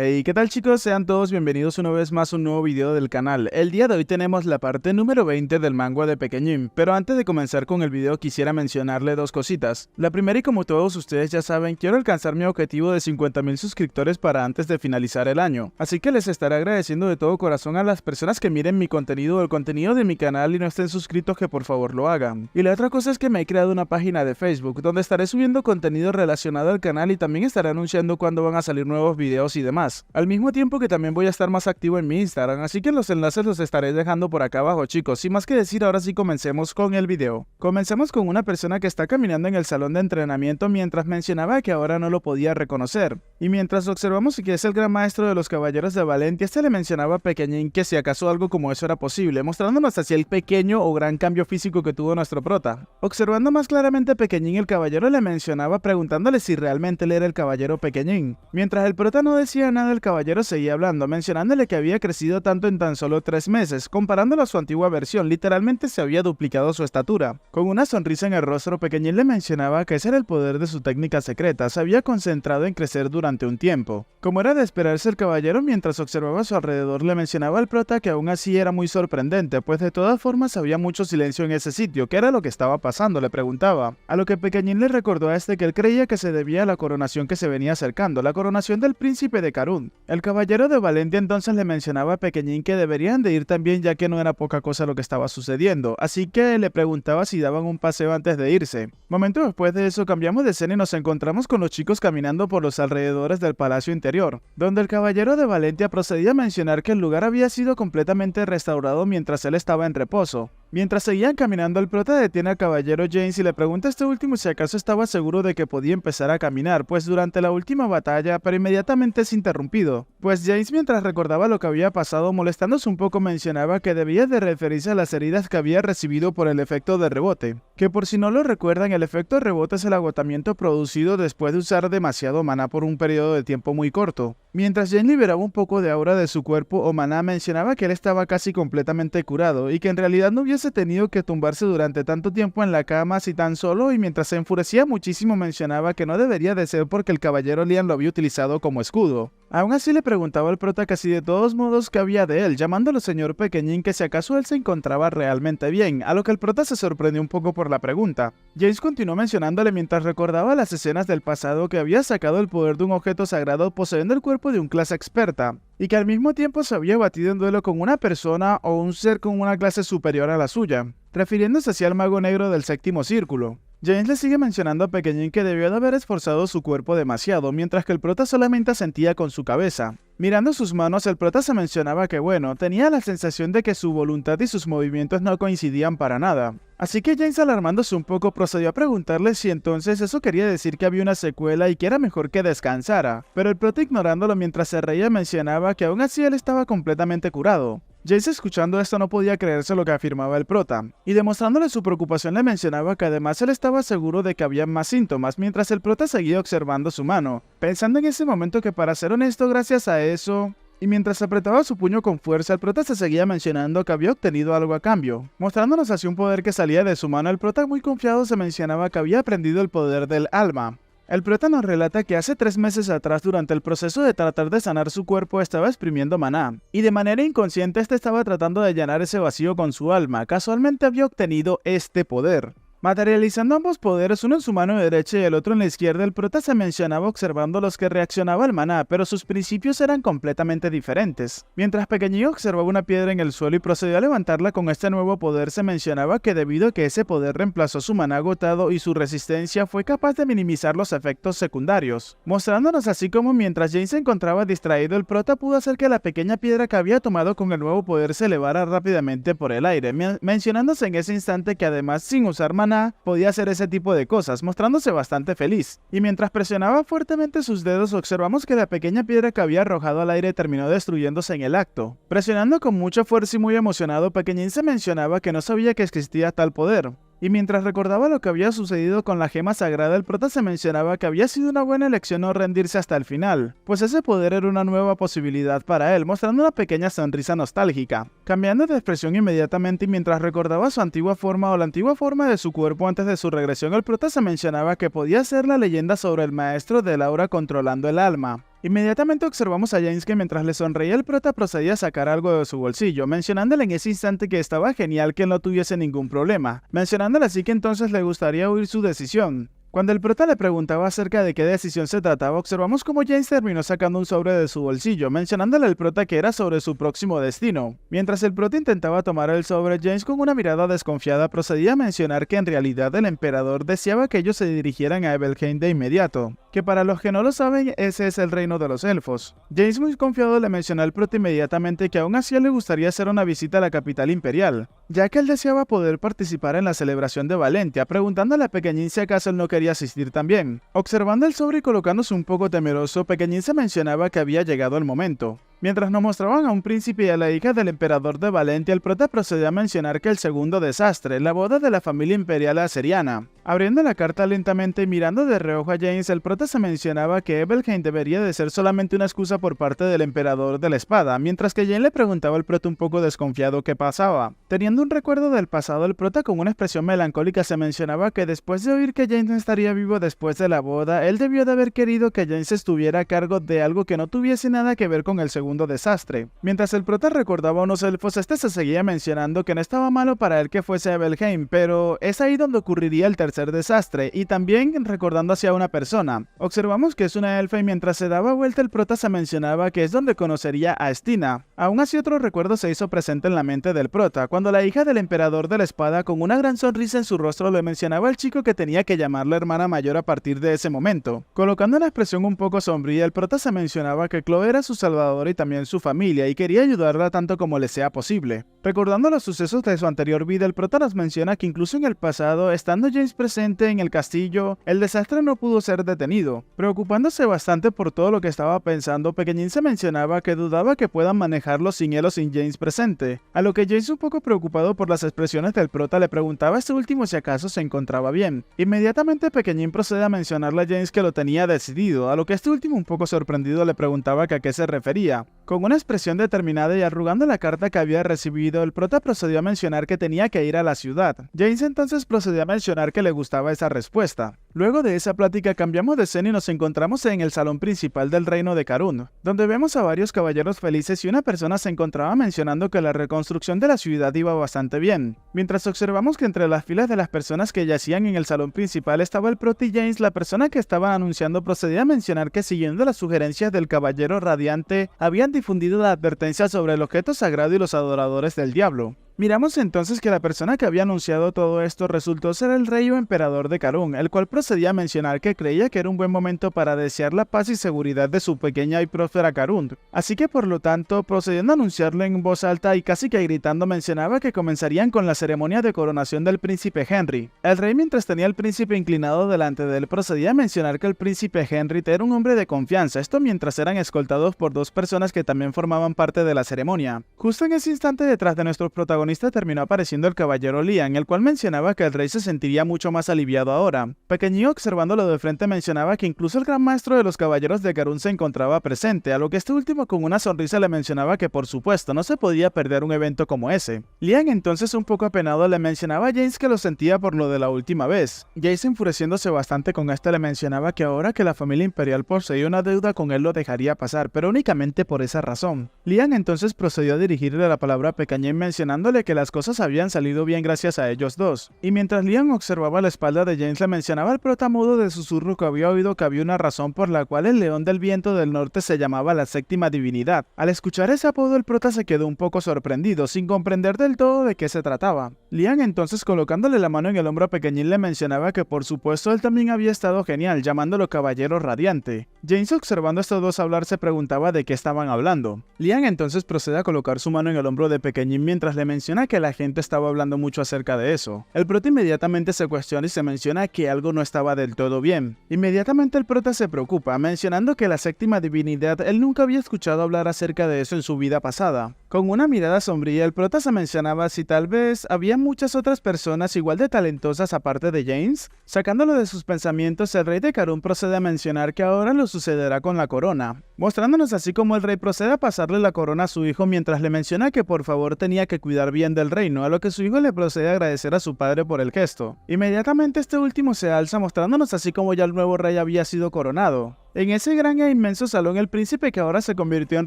Hey, ¿qué tal chicos? Sean todos bienvenidos una vez más a un nuevo video del canal. El día de hoy tenemos la parte número 20 del manga de Pequeñín, pero antes de comenzar con el video quisiera mencionarle dos cositas. La primera, y como todos ustedes ya saben, quiero alcanzar mi objetivo de 50,000 suscriptores para antes de finalizar el año, así que les estaré agradeciendo de todo corazón a las personas que miren mi contenido o el contenido de mi canal y no estén suscritos, que por favor lo hagan. Y la otra cosa es que me he creado una página de Facebook donde estaré subiendo contenido relacionado al canal y también estaré anunciando cuándo van a salir nuevos videos y demás. Al mismo tiempo que también voy a estar más activo en mi Instagram, así que los enlaces los estaré dejando por acá abajo, chicos. Sin más que decir, ahora sí comencemos con el video. Comencemos con una persona que está caminando en el salón de entrenamiento mientras mencionaba que ahora no lo podía reconocer. Y mientras observamos que es el gran maestro de los caballeros de Valentia, este le mencionaba a Pequeñín que si acaso algo como eso era posible, mostrándonos así el pequeño o gran cambio físico que tuvo nuestro prota. Observando más claramente a Pequeñín, el caballero le mencionaba preguntándole si realmente él era el caballero Pequeñín. Mientras el prota no decía nada, el caballero seguía hablando, mencionándole que había crecido tanto en tan solo 3 meses, comparándolo a su antigua versión. Literalmente se había duplicado su estatura. Con una sonrisa en el rostro, Pequeñín le mencionaba que ese era el poder de su técnica secreta, se había concentrado en crecer durante un tiempo. Como era de esperarse, el caballero, mientras observaba a su alrededor, le mencionaba al prota que aún así era muy sorprendente, pues de todas formas había mucho silencio en ese sitio. ¿Qué era lo que estaba pasando?, le preguntaba. A lo que Pequeñín le recordó a este que él creía que se debía a la coronación que se venía acercando, la coronación del príncipe de Karun. El caballero de Valentia entonces le mencionaba a Pequeñín que deberían de ir también, ya que no era poca cosa lo que estaba sucediendo, así que le preguntaba si daban un paseo antes de irse. Momento después de eso cambiamos de escena y nos encontramos con los chicos caminando por los alrededores del palacio interior, donde el caballero de Valentia procedía a mencionar que el lugar había sido completamente restaurado mientras él estaba en reposo. Mientras seguían caminando, el prota detiene al caballero James y le pregunta a este último si acaso estaba seguro de que podía empezar a caminar, pues durante la última batalla, pero inmediatamente es interrumpido. Pues James, mientras recordaba lo que había pasado, molestándose un poco, mencionaba que debía de referirse a las heridas que había recibido por el efecto de rebote. Que por si no lo recuerdan, el efecto de rebote es el agotamiento producido después de usar demasiado maná por un periodo de tiempo muy corto. Mientras James liberaba un poco de aura de su cuerpo o maná, mencionaba que él estaba casi completamente curado y que en realidad no hubiese tenido que tumbarse durante tanto tiempo en la cama así tan solo, y mientras se enfurecía muchísimo mencionaba que no debería de ser porque el caballero Lian lo había utilizado como escudo. Aún así le preguntaba al prota casi de todos modos qué había de él, llamándolo señor Pequeñín, que si acaso él se encontraba realmente bien, a lo que el prota se sorprendió un poco por la pregunta. James continuó mencionándole mientras recordaba las escenas del pasado que había sacado el poder de un objeto sagrado poseyendo el cuerpo de un clase experta, y que al mismo tiempo se había batido en duelo con una persona o un ser con una clase superior a la suya, refiriéndose así al mago negro del séptimo círculo. James le sigue mencionando a Pequeñín que debió de haber esforzado su cuerpo demasiado, mientras que el prota solamente asentía con su cabeza. Mirando sus manos, el prota se mencionaba que bueno, tenía la sensación de que su voluntad y sus movimientos no coincidían para nada. Así que James, alarmándose un poco, procedió a preguntarle si entonces eso quería decir que había una secuela y que era mejor que descansara, pero el prota, ignorándolo mientras se reía, mencionaba que aún así él estaba completamente curado. Jace, escuchando esto, no podía creerse lo que afirmaba el prota, y demostrándole su preocupación le mencionaba que además él estaba seguro de que había más síntomas, mientras el prota seguía observando su mano, pensando en ese momento que, para ser honesto, gracias a eso... Y mientras apretaba su puño con fuerza, el prota se seguía mencionando que había obtenido algo a cambio. Mostrándonos así un poder que salía de su mano, el prota muy confiado se mencionaba que había aprendido el poder del alma. El prota nos relata que hace 3 meses atrás, durante el proceso de tratar de sanar su cuerpo, estaba exprimiendo maná, y de manera inconsciente este estaba tratando de llenar ese vacío con su alma. Casualmente había obtenido este poder. Materializando ambos poderes, uno en su mano derecha y el otro en la izquierda, el prota se mencionaba observando los que reaccionaba al maná, pero sus principios eran completamente diferentes. Mientras Pequeñín observaba una piedra en el suelo y procedió a levantarla con este nuevo poder, se mencionaba que debido a que ese poder reemplazó su maná agotado y su resistencia, fue capaz de minimizar los efectos secundarios. Mostrándonos así como mientras James se encontraba distraído, el prota pudo hacer que la pequeña piedra que había tomado con el nuevo poder se elevara rápidamente por el aire, mencionándose en ese instante que además, sin usar maná, podía hacer ese tipo de cosas, mostrándose bastante feliz. Y mientras presionaba fuertemente sus dedos, observamos que la pequeña piedra que había arrojado al aire terminó destruyéndose en el acto. Presionando con mucha fuerza y muy emocionado, Pequeñín se mencionaba que no sabía que existía tal poder. Y mientras recordaba lo que había sucedido con la gema sagrada, el prota se mencionaba que había sido una buena elección no rendirse hasta el final, pues ese poder era una nueva posibilidad para él, mostrando una pequeña sonrisa nostálgica. cambiando de expresión inmediatamente y mientras recordaba su antigua forma o la antigua forma de su cuerpo antes de su regresión, el prota se mencionaba que podía ser la leyenda sobre el maestro del aura controlando el alma. Inmediatamente observamos a James que mientras le sonreía el prota procedía a sacar algo de su bolsillo, mencionándole en ese instante que estaba genial que no tuviese ningún problema, mencionándole así que entonces le gustaría oír su decisión. Cuando el prota le preguntaba acerca de qué decisión se trataba, observamos cómo James terminó sacando un sobre de su bolsillo, mencionándole al prota que era sobre su próximo destino. Mientras el prota intentaba tomar el sobre, James con una mirada desconfiada procedía a mencionar que en realidad el emperador deseaba que ellos se dirigieran a Ebelheim de inmediato, que para los que no lo saben, ese es el reino de los elfos. James muy confiado le mencionó al prota inmediatamente que aún así le gustaría hacer una visita a la capital imperial, ya que él deseaba poder participar en la celebración de Valentia, preguntándole a Pequeñín si acaso él no quería asistir también. Observando el sobre y colocándose un poco temeroso, Pequeñín se mencionaba que había llegado el momento. Mientras nos mostraban a un príncipe y a la hija del emperador de Valentia, el prota procedió a mencionar que el segundo desastre, la boda de la familia imperial aseriana. Abriendo la carta lentamente y mirando de reojo a James, el prota se mencionaba que Ebelheim debería de ser solamente una excusa por parte del emperador de la espada, mientras que James le preguntaba al prota un poco desconfiado qué pasaba. Teniendo un recuerdo del pasado, el prota con una expresión melancólica se mencionaba que después de oír que James no estaría vivo después de la boda, él debió de haber querido que James estuviera a cargo de algo que no tuviese nada que ver con el segundo desastre. Mientras el prota recordaba a unos elfos, este se seguía mencionando que no estaba malo para él que fuese a Ebelheim, pero es ahí donde ocurriría el tercer desastre, y también recordando hacia una persona. Observamos que es una elfa y mientras se daba vuelta el prota se mencionaba que es donde conocería a Stina. Aún así otro recuerdo se hizo presente en la mente del prota, cuando la hija del emperador de la espada con una gran sonrisa en su rostro le mencionaba al chico que tenía que llamarle hermana mayor a partir de ese momento. Colocando una expresión un poco sombría, el prota se mencionaba que Chloe era su salvador y también su familia y quería ayudarla tanto como le sea posible. Recordando los sucesos de su anterior vida, el prota nos menciona que incluso en el pasado, estando James presente en el castillo, el desastre no pudo ser detenido. Preocupándose bastante por todo lo que estaba pensando, Pequeñín se mencionaba que dudaba que puedan manejarlo sin él o sin James presente, a lo que James, un poco preocupado por las expresiones del prota, le preguntaba a este último si acaso se encontraba bien. Inmediatamente Pequeñín procede a mencionarle a James que lo tenía decidido, a lo que este último, un poco sorprendido, le preguntaba que a qué se refería. Con una expresión determinada y arrugando la carta que había recibido, el prota procedió a mencionar que tenía que ir a la ciudad. James entonces procedió a mencionar que le gustaba esa respuesta. Luego de esa plática cambiamos de escena y nos encontramos en el salón principal del reino de Karun, donde vemos a varios caballeros felices y una persona se encontraba mencionando que la reconstrucción de la ciudad iba bastante bien. Mientras observamos que entre las filas de las personas que yacían en el salón principal estaba el prota y James, la persona que estaba anunciando procedía a mencionar que siguiendo las sugerencias del caballero radiante, habían difundido la advertencia sobre el objeto sagrado y los adoradores del diablo. Miramos entonces que la persona que había anunciado todo esto resultó ser el rey o emperador de Karun, el cual procedía a mencionar que creía que era un buen momento para desear la paz y seguridad de su pequeña y próspera Karun. Así que por lo tanto, procediendo a anunciarlo en voz alta y casi que gritando, mencionaba que comenzarían con la ceremonia de coronación del príncipe Henry. El rey, mientras tenía al príncipe inclinado delante de él, procedía a mencionar que el príncipe Henry era un hombre de confianza, esto mientras eran escoltados por dos personas que también formaban parte de la ceremonia. Justo en ese instante, detrás de nuestros protagonistas terminó apareciendo el caballero Liam, el cual mencionaba que el rey se sentiría mucho más aliviado ahora. Pequeñín, observándolo de frente, mencionaba que incluso el gran maestro de los caballeros de Karun se encontraba presente, a lo que este último con una sonrisa le mencionaba que por supuesto no se podía perder un evento como ese. Liam entonces, un poco apenado, le mencionaba a James que lo sentía por lo de la última vez. James, enfureciéndose bastante con esto, le mencionaba que ahora que la familia imperial poseía una deuda con él lo dejaría pasar, pero únicamente por esa razón. Liam entonces procedió a dirigirle la palabra a Pequeñín mencionándole que las cosas habían salido bien gracias a ellos dos. Y mientras Liam observaba la espalda de James, le mencionaba al prota mudo de susurro que había oído que había una razón por la cual el león del viento del norte se llamaba la séptima divinidad. Al escuchar ese apodo, el prota se quedó un poco sorprendido, sin comprender del todo de qué se trataba. Liam entonces, colocándole la mano en el hombro a Pequeñín, le mencionaba que por supuesto él también había estado genial, llamándolo caballero radiante. James, observando a estos dos hablar, se preguntaba de qué estaban hablando. Liam entonces procede a colocar su mano en el hombro de Pequeñín mientras le menciona que la gente estaba hablando mucho acerca de eso. El prota inmediatamente se cuestiona y se menciona que algo no estaba del todo bien. Inmediatamente el prota se preocupa, mencionando que la séptima divinidad él nunca había escuchado hablar acerca de eso en su vida pasada. Con una mirada sombría, el prota se mencionaba si tal vez había muchas otras personas igual de talentosas aparte de James. Sacándolo de sus pensamientos, el rey de Karun procede a mencionar que ahora lo sucederá con la corona, mostrándonos así como el rey procede a pasarle la corona a su hijo mientras le menciona que por favor tenía que cuidar bien del reino, a lo que su hijo le procede a agradecer a su padre por el gesto. Inmediatamente este último se alza mostrándonos así como ya el nuevo rey había sido coronado. En ese gran e inmenso salón, el príncipe que ahora se convirtió en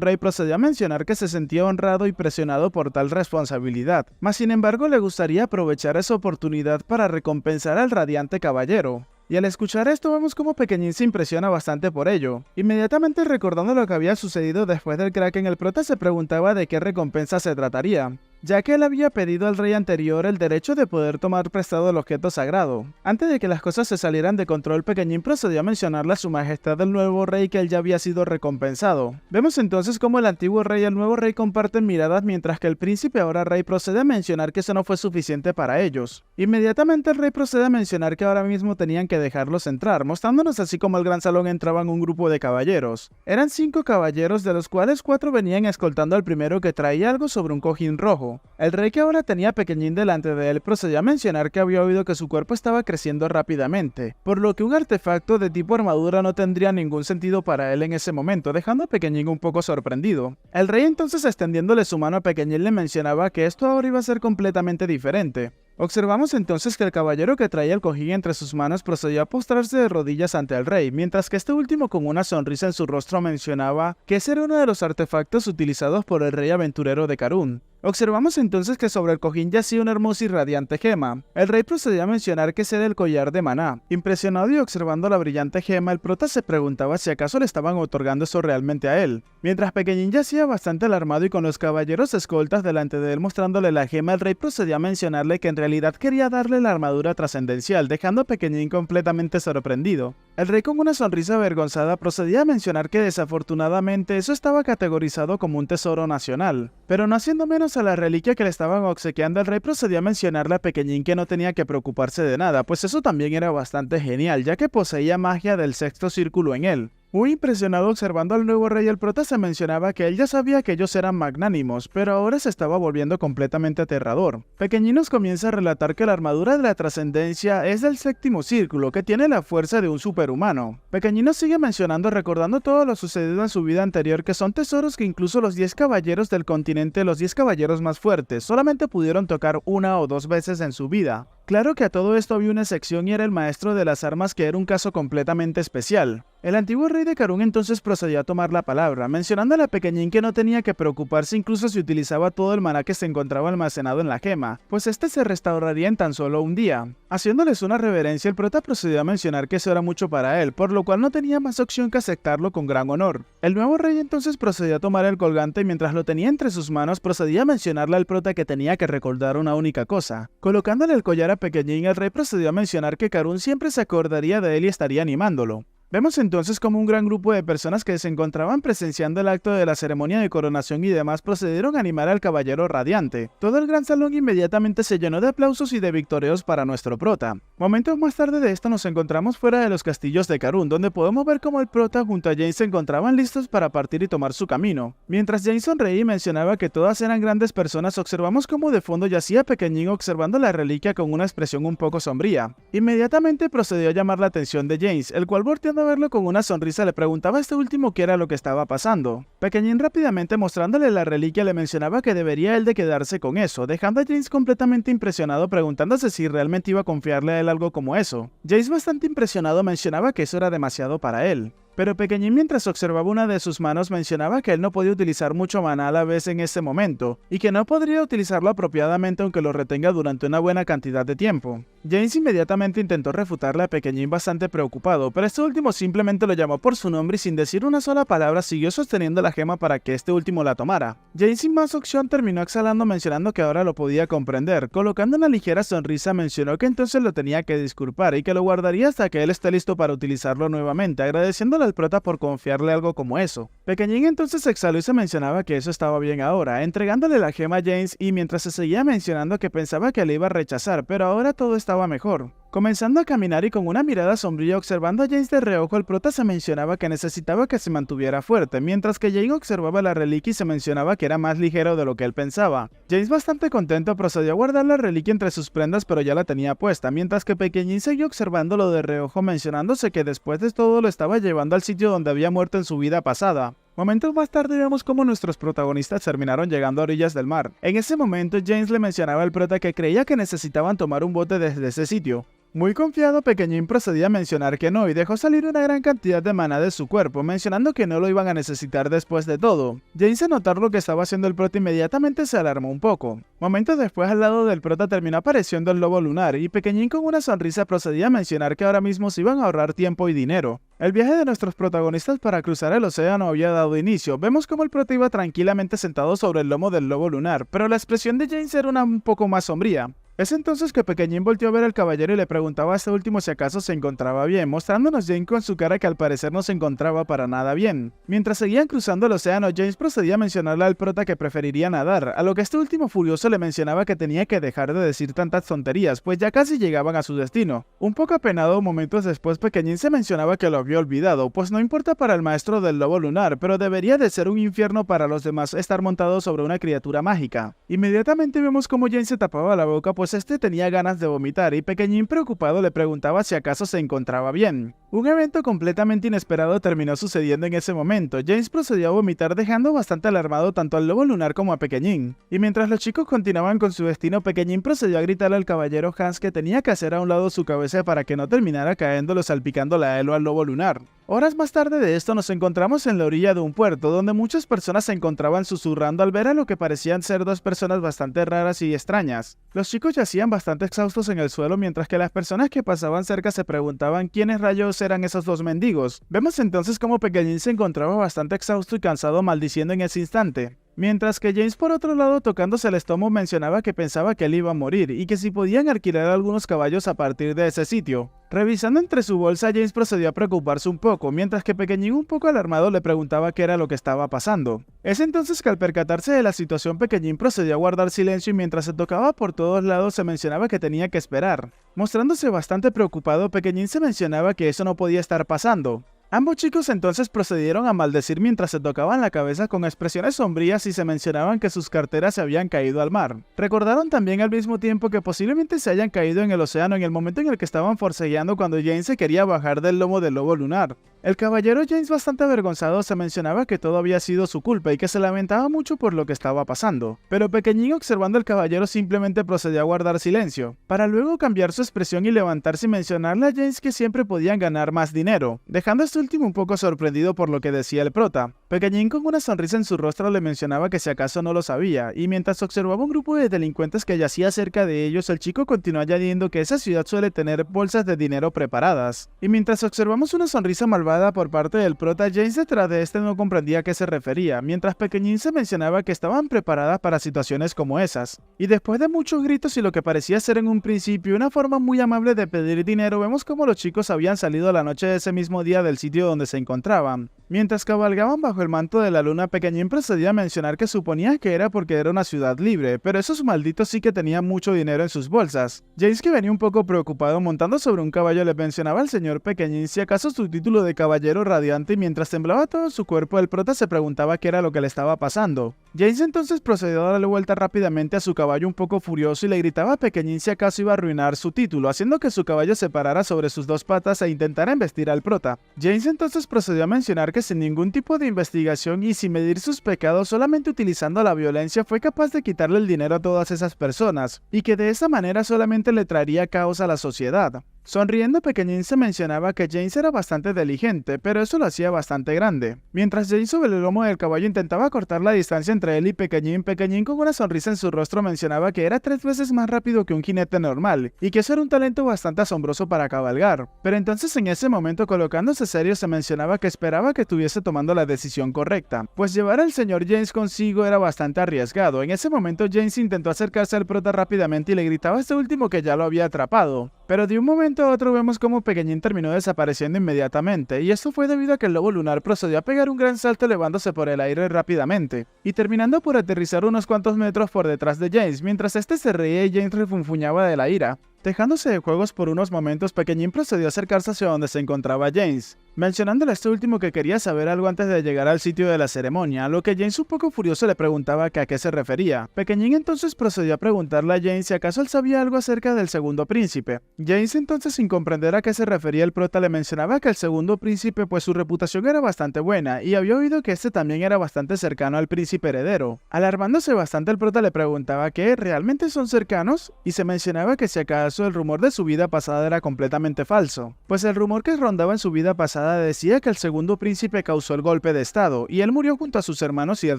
rey procedió a mencionar que se sentía honrado y presionado por tal responsabilidad, mas sin embargo le gustaría aprovechar esa oportunidad para recompensar al radiante caballero. Y al escuchar esto vemos como Pequeñín se impresiona bastante por ello. Inmediatamente recordando lo que había sucedido después del Kraken, el prota se preguntaba de qué recompensa se trataría, ya que él había pedido al rey anterior el derecho de poder tomar prestado el objeto sagrado. Antes de que las cosas se salieran de control, Pequeñín procedió a mencionarle a su majestad del nuevo rey que él ya había sido recompensado. Vemos entonces cómo el antiguo rey y el nuevo rey comparten miradas mientras que el príncipe ahora rey procede a mencionar que eso no fue suficiente para ellos. Inmediatamente el rey procede a mencionar que ahora mismo tenían que dejarlos entrar, mostrándonos así como al gran salón entraban un grupo de caballeros. Eran 5 caballeros, de los cuales 4 venían escoltando al primero que traía algo sobre un cojín rojo. El rey, que ahora tenía a Pequeñín delante de él, procedió a mencionar que había oído que su cuerpo estaba creciendo rápidamente, por lo que un artefacto de tipo armadura no tendría ningún sentido para él en ese momento, dejando a Pequeñín un poco sorprendido. El rey entonces, extendiéndole su mano a Pequeñín, le mencionaba que esto ahora iba a ser completamente diferente. Observamos entonces que el caballero que traía el cojín entre sus manos procedió a postrarse de rodillas ante el rey, mientras que este último, con una sonrisa en su rostro, mencionaba que ese era uno de los artefactos utilizados por el rey aventurero de Karun. Observamos entonces que sobre el cojín yacía una hermosa y radiante gema. El rey procedió a mencionar que ese era el collar de maná. Impresionado y observando la brillante gema, el prota se preguntaba si acaso le estaban otorgando eso realmente a él. Mientras Pequeñín yacía bastante alarmado y con los caballeros escoltas delante de él mostrándole la gema, el rey procedió a mencionarle que en realidad quería darle la armadura trascendencial, dejando a Pequeñín completamente sorprendido. El rey, con una sonrisa avergonzada, procedía a mencionar que desafortunadamente eso estaba categorizado como un tesoro nacional. Pero no haciendo menos a la reliquia que le estaban obsequiando, el rey procedió a mencionarle a Pequeñín que no tenía que preocuparse de nada, pues eso también era bastante genial, ya que poseía magia del sexto círculo en él. Muy impresionado observando al nuevo rey, el prota se mencionaba que él ya sabía que ellos eran magnánimos, pero ahora se estaba volviendo completamente aterrador. Pequeñín nos comienza a relatar que la armadura de la trascendencia es del séptimo círculo, que tiene la fuerza de un superhumano. Pequeñín nos sigue mencionando, recordando todo lo sucedido en su vida anterior, que son tesoros que incluso los 10 caballeros del continente, los 10 caballeros más fuertes, solamente pudieron tocar 1 o 2 veces en su vida. Claro que a todo esto había una excepción y era el maestro de las armas, que era un caso completamente especial. El antiguo rey de Karun entonces procedió a tomar la palabra, mencionándole a Pequeñín que no tenía que preocuparse incluso si utilizaba todo el maná que se encontraba almacenado en la gema, pues este se restauraría en tan solo un día. Haciéndoles una reverencia, el prota procedió a mencionar que eso era mucho para él, por lo cual no tenía más opción que aceptarlo con gran honor. El nuevo rey entonces procedió a tomar el colgante y mientras lo tenía entre sus manos procedía a mencionarle al prota que tenía que recordar una única cosa. Colocándole el collar a Pequeñín, el rey procedió a mencionar que Karun siempre se acordaría de él y estaría animándolo. Vemos entonces como un gran grupo de personas que se encontraban presenciando el acto de la ceremonia de coronación y demás procedieron a animar al caballero radiante. Todo el gran salón inmediatamente se llenó de aplausos y de victoreos para nuestro prota. Momentos más tarde de esto nos encontramos fuera de los castillos de Karun, donde podemos ver cómo el prota junto a James se encontraban listos para partir y tomar su camino. Mientras James sonreía y mencionaba que todas eran grandes personas, observamos cómo de fondo yacía Pequeñín observando la reliquia con una expresión un poco sombría. Inmediatamente procedió a llamar la atención de James, el cual, volteando a verlo con una sonrisa, le preguntaba a este último qué era lo que estaba pasando. Pequeñín, rápidamente mostrándole la reliquia, le mencionaba que debería él de quedarse con eso, dejando a James completamente impresionado preguntándose si realmente iba a confiarle a él algo como eso. James, bastante impresionado, mencionaba que eso era demasiado para él. Pero Pequeñín, mientras observaba una de sus manos, mencionaba que él no podía utilizar mucho maná a la vez en ese momento, y que no podría utilizarlo apropiadamente aunque lo retenga durante una buena cantidad de tiempo. James inmediatamente intentó refutarle a Pequeñín bastante preocupado, pero este último simplemente lo llamó por su nombre y sin decir una sola palabra siguió sosteniendo la gema para que este último la tomara. James, sin más opción, terminó exhalando mencionando que ahora lo podía comprender. Colocando una ligera sonrisa, mencionó que entonces lo tenía que disculpar y que lo guardaría hasta que él esté listo para utilizarlo nuevamente, agradeciéndole al prota por confiarle algo como eso. Pequeñín entonces exhaló y se mencionaba que eso estaba bien ahora, entregándole la gema a James, y mientras se seguía mencionando que pensaba que le iba a rechazar, pero ahora todo estaba mejor. Comenzando a caminar y con una mirada sombría observando a James de reojo, el prota se mencionaba que necesitaba que se mantuviera fuerte, mientras que Jane observaba la reliquia y se mencionaba que era más ligero de lo que él pensaba. James, bastante contento, procedió a guardar la reliquia entre sus prendas, pero ya la tenía puesta, mientras que Pequeñín siguió observándolo de reojo, mencionándose que después de todo lo estaba llevando al sitio donde había muerto en su vida pasada. Momentos más tarde vemos cómo nuestros protagonistas terminaron llegando a orillas del mar. En ese momento James le mencionaba al prota que creía que necesitaban tomar un bote desde ese sitio. Muy confiado, Pequeñín procedía a mencionar que no y dejó salir una gran cantidad de maná de su cuerpo, mencionando que no lo iban a necesitar después de todo. James, al notar lo que estaba haciendo el prota, inmediatamente se alarmó un poco. Momentos después, al lado del prota terminó apareciendo el lobo lunar y Pequeñín con una sonrisa procedía a mencionar que ahora mismo se iban a ahorrar tiempo y dinero. El viaje de nuestros protagonistas para cruzar el océano había dado inicio. Vemos como el prota iba tranquilamente sentado sobre el lomo del lobo lunar, pero la expresión de James era un poco más sombría. Es entonces que Pequeñín volteó a ver al caballero y le preguntaba a este último si acaso se encontraba bien, mostrándonos Jane con su cara que al parecer no se encontraba para nada bien. Mientras seguían cruzando el océano, James procedía a mencionarle al prota que preferiría nadar, a lo que este último furioso le mencionaba que tenía que dejar de decir tantas tonterías, pues ya casi llegaban a su destino. Un poco apenado, momentos después Pequeñín se mencionaba que lo había olvidado, pues no importa para el maestro del lobo lunar, pero debería de ser un infierno para los demás estar montado sobre una criatura mágica. Inmediatamente vemos cómo James se tapaba la boca, pues este tenía ganas de vomitar y Pequeñín preocupado le preguntaba si acaso se encontraba bien. Un evento completamente inesperado terminó sucediendo en ese momento. James procedió a vomitar dejando bastante alarmado tanto al lobo lunar como a Pequeñín. Y mientras los chicos continuaban con su destino, Pequeñín procedió a gritarle al caballero Hans que tenía que hacer a un lado su cabeza para que no terminara cayéndolo salpicándole a él o al lobo lunar. Horas más tarde de esto nos encontramos en la orilla de un puerto donde muchas personas se encontraban susurrando al ver a lo que parecían ser dos personas bastante raras y extrañas. Los chicos yacían bastante exhaustos en el suelo mientras que las personas que pasaban cerca se preguntaban quiénes rayos eran esos dos mendigos. Vemos entonces cómo Pequeñín se encontraba bastante exhausto y cansado, maldiciendo en ese instante. Mientras que James, por otro lado, tocándose el estómago, mencionaba que pensaba que él iba a morir y que si podían alquilar algunos caballos a partir de ese sitio. Revisando entre su bolsa, James procedió a preocuparse un poco, mientras que Pequeñín, un poco alarmado, le preguntaba qué era lo que estaba pasando. Es entonces que al percatarse de la situación, Pequeñín procedió a guardar silencio y mientras se tocaba por todos lados se mencionaba que tenía que esperar. Mostrándose bastante preocupado, Pequeñín se mencionaba que eso no podía estar pasando. Ambos chicos entonces procedieron a maldecir mientras se tocaban la cabeza con expresiones sombrías y se mencionaban que sus carteras se habían caído al mar. Recordaron también al mismo tiempo que posiblemente se hayan caído en el océano en el momento en el que estaban forcejeando cuando James se quería bajar del lomo del lobo lunar. El caballero James, bastante avergonzado, se mencionaba que todo había sido su culpa y que se lamentaba mucho por lo que estaba pasando. Pero Pequeñín, observando al caballero, simplemente procedió a guardar silencio, para luego cambiar su expresión y levantarse y mencionarle a James que siempre podían ganar más dinero, dejando a este último un poco sorprendido por lo que decía el prota. Pequeñín, con una sonrisa en su rostro, le mencionaba que si acaso no lo sabía, y mientras observaba un grupo de delincuentes que yacía cerca de ellos, el chico continuó añadiendo que esa ciudad suele tener bolsas de dinero preparadas. Y mientras observamos una sonrisa malvada por parte del prota, James detrás de este no comprendía a qué se refería, mientras Pequeñín se mencionaba que estaban preparadas para situaciones como esas. Y después de muchos gritos y lo que parecía ser en un principio una forma muy amable de pedir dinero, vemos como los chicos habían salido la noche de ese mismo día del sitio donde se encontraban. Mientras cabalgaban bajo el manto de la luna, Pequeñín procedía a mencionar que suponía que era porque era una ciudad libre, pero esos malditos sí que tenían mucho dinero en sus bolsas. James, que venía un poco preocupado montando sobre un caballo, le mencionaba al señor Pequeñín si acaso su título de caballero radiante, y mientras temblaba todo su cuerpo, el prota se preguntaba qué era lo que le estaba pasando. James entonces procedió a darle vuelta rápidamente a su caballo un poco furioso y le gritaba a Pequeñín si acaso iba a arruinar su título, haciendo que su caballo se parara sobre sus dos patas e intentara embestir al prota. James entonces procedió a mencionar que sin ningún tipo de investigación y sin medir sus pecados, solamente utilizando la violencia, fue capaz de quitarle el dinero a todas esas personas, y que de esa manera solamente le traería caos a la sociedad. Sonriendo, Pequeñín se mencionaba que James era bastante diligente, pero eso lo hacía bastante grande. Mientras James sobre el lomo del caballo intentaba cortar la distancia entre él y Pequeñín, Pequeñín con una sonrisa en su rostro mencionaba que era 3 veces más rápido que un jinete normal, y que eso era un talento bastante asombroso para cabalgar. Pero entonces en ese momento, colocándose serio, se mencionaba que esperaba que estuviese tomando la decisión correcta, pues llevar al señor James consigo era bastante arriesgado. En ese momento James intentó acercarse al prota rápidamente y le gritaba a este último que ya lo había atrapado. Pero de un momento a otro vemos como Pequeñín terminó desapareciendo inmediatamente, y esto fue debido a que el lobo lunar procedió a pegar un gran salto elevándose por el aire rápidamente, y terminando por aterrizar unos cuantos metros por detrás de James, mientras este se reía y James refunfuñaba de la ira. Dejándose de juegos por unos momentos, Pequeñín procedió a acercarse hacia donde se encontraba James, mencionándole a este último que quería saber algo antes de llegar al sitio de la ceremonia, a lo que James un poco furioso le preguntaba que a qué se refería. Pequeñín entonces procedió a preguntarle a James si acaso él sabía algo acerca del segundo príncipe. James entonces, sin comprender a qué se refería el prota, le mencionaba que el segundo príncipe pues su reputación era bastante buena, y había oído que este también era bastante cercano al príncipe heredero. Alarmándose bastante, el prota le preguntaba que ¿realmente son cercanos? Y se mencionaba que si acaso el rumor de su vida pasada era completamente falso, pues el rumor que rondaba en su vida pasada decía que el segundo príncipe causó el golpe de estado y él murió junto a sus hermanos y el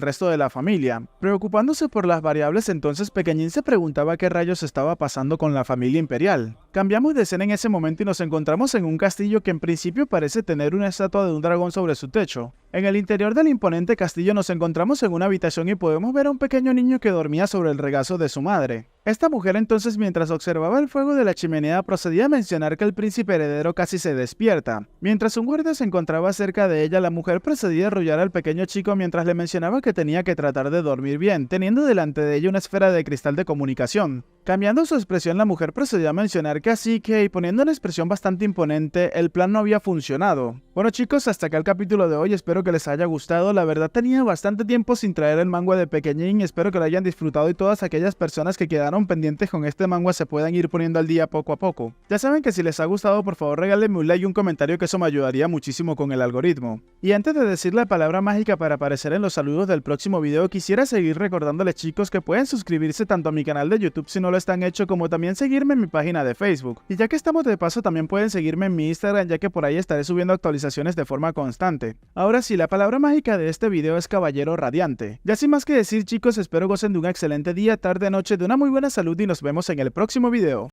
resto de la familia. Preocupándose por las variables, entonces Pequeñín se preguntaba qué rayos estaba pasando con la familia imperial. Cambiamos de escena en ese momento y nos encontramos en un castillo que en principio parece tener una estatua de un dragón sobre su techo. En el interior del imponente castillo nos encontramos en una habitación y podemos ver a un pequeño niño que dormía sobre el regazo de su madre. Esta mujer entonces, mientras observaba el fuego de la chimenea, procedía a mencionar que el príncipe heredero casi se despierta. Mientras un guardia se encontraba cerca de ella, la mujer procedía a arrullar al pequeño chico mientras le mencionaba que tenía que tratar de dormir bien, teniendo delante de ella una esfera de cristal de comunicación. Cambiando su expresión, la mujer procedió a mencionar que así que, y poniendo una expresión bastante imponente, el plan no había funcionado. Bueno chicos, hasta acá el capítulo de hoy, espero que les haya gustado. La verdad tenía bastante tiempo sin traer el manga de Pequeñín, espero que lo hayan disfrutado y todas aquellas personas que quedaron pendientes con este manga se puedan ir poniendo al día poco a poco. Ya saben que si les ha gustado, por favor regálenme un like y un comentario, que eso me ayudaría muchísimo con el algoritmo. Y antes de decir la palabra mágica para aparecer en los saludos del próximo video, quisiera seguir recordándoles chicos que pueden suscribirse tanto a mi canal de YouTube si no lo están hecho, como también seguirme en mi página de Facebook. Y ya que estamos de paso, también pueden seguirme en mi Instagram, ya que por ahí estaré subiendo actualizaciones de forma constante. Ahora sí, la palabra mágica de este video es Caballero Radiante. Ya sin más que decir chicos, espero gocen de un excelente día, tarde, noche, de una muy buena salud y nos vemos en el próximo video.